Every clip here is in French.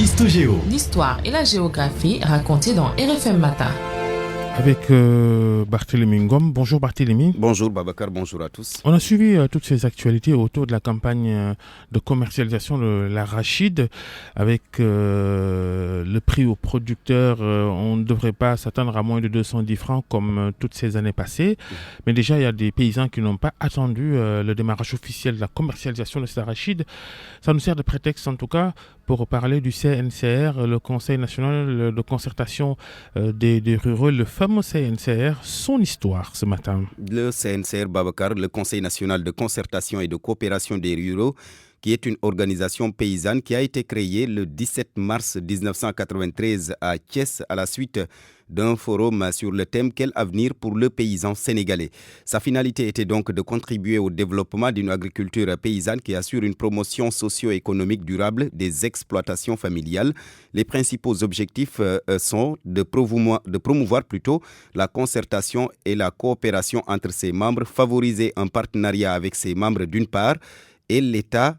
Histogéo. L'histoire et la géographie racontées dans RFM Matin. Avec Barthélémy Ngom. Bonjour Barthélémy. Bonjour Babacar, bonjour à tous. On a suivi toutes ces actualités autour de la campagne de commercialisation de l'arachide avec le prix aux producteurs. On ne devrait pas s'attendre à moins de 210 francs comme toutes ces années passées. Mais déjà, il y a des paysans qui n'ont pas attendu le démarrage officiel de la commercialisation de cet arachide. Ça nous sert de prétexte en tout cas pour parler du CNCR, le Conseil national de concertation des ruraux, le fameux CNCR, son histoire ce matin. Le CNCR, Babacar, le Conseil national de concertation et de coopération des ruraux, qui est une organisation paysanne qui a été créée le 17 mars 1993 à Thiès à la suite d'un forum sur le thème « Quel avenir pour le paysan sénégalais ?» Sa finalité était donc de contribuer au développement d'une agriculture paysanne qui assure une promotion socio-économique durable des exploitations familiales. Les principaux objectifs sont de promouvoir plutôt la concertation et la coopération entre ses membres, favoriser un partenariat avec ses membres d'une part et l'État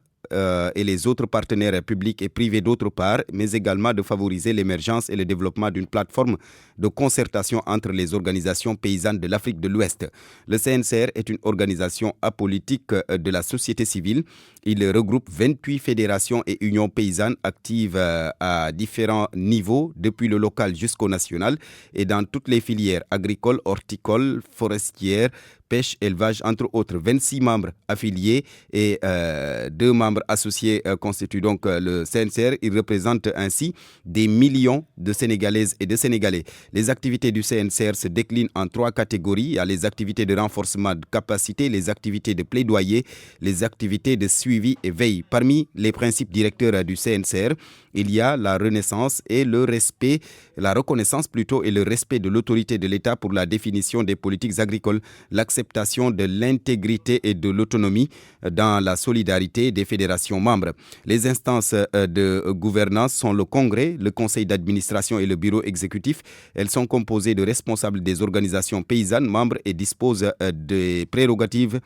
et les autres partenaires publics et privés d'autre part, mais également de favoriser l'émergence et le développement d'une plateforme de concertation entre les organisations paysannes de l'Afrique de l'Ouest. Le CNCR est une organisation apolitique de la société civile. Il regroupe 28 fédérations et unions paysannes actives à différents niveaux, depuis le local jusqu'au national, et dans toutes les filières agricoles, horticoles, forestières, pêche, élevage, entre autres. 26 membres affiliés et 2 membres associés constituent donc le CNCR. Ils représentent ainsi des millions de Sénégalaises et de Sénégalais. Les activités du CNCR se déclinent en 3 catégories. Il y a les activités de renforcement de capacité, les activités de plaidoyer, les activités de suivi et veille. Parmi les principes directeurs du CNCR, il y a la reconnaissance et le respect de l'autorité de l'État pour la définition des politiques agricoles, l'acceptation de l'intégrité et de l'autonomie dans la solidarité des fédérations membres. Les instances de gouvernance sont le Congrès, le Conseil d'administration et le Bureau exécutif. Elles sont composées de responsables des organisations paysannes membres et disposent des prérogatives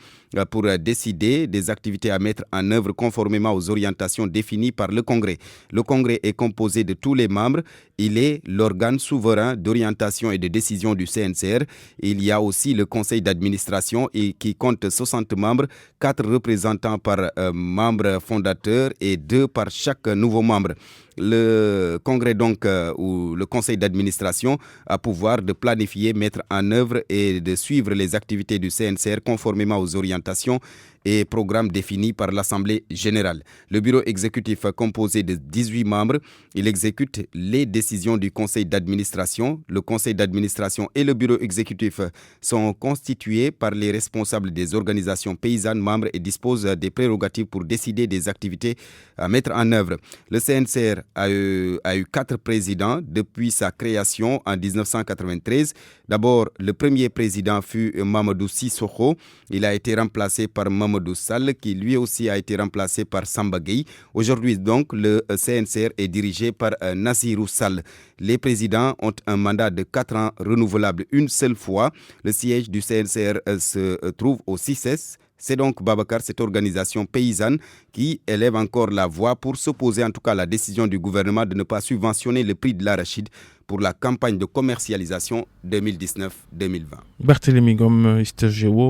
pour décider des activités à mettre en œuvre conformément aux orientations définies par le Congrès. Le Congrès est composé de tous les membres. Il est l'organe souverain d'orientation et de décision du CNCR. Il y a aussi le Conseil d'administration qui compte 60 membres, 4 représentants par membre fondateur et 2 par chaque nouveau membre. Le Congrès donc ou le Conseil d'administration a pouvoir de planifier, mettre en œuvre et de suivre les activités du CNCR conformément aux orientations et programmes définis par l'Assemblée générale. Le bureau exécutif composé de 18 membres, il exécute les décisions du Conseil d'administration. Le Conseil d'administration et le bureau exécutif sont constitués par les responsables des organisations paysannes membres et disposent des prérogatives pour décider des activités à mettre en œuvre. Le CNCR a eu 4 présidents depuis sa création en 1993. D'abord, le premier président fut Mamadou Sissoko. Il a été remplacé par Mamadou Sall, qui lui aussi a été remplacé par Samba Gueye. Aujourd'hui, donc, le CNCR est dirigé par Nassirou Sall. Les présidents ont un mandat de 4 ans renouvelable une seule fois. Le siège du CNCR se trouve au CICES. C'est donc Babacar, cette organisation paysanne qui élève encore la voix pour s'opposer en tout cas à la décision du gouvernement de ne pas subventionner le prix de l'arachide pour la campagne de commercialisation 2019-2020. Barthélémy Ngom, Histogéo.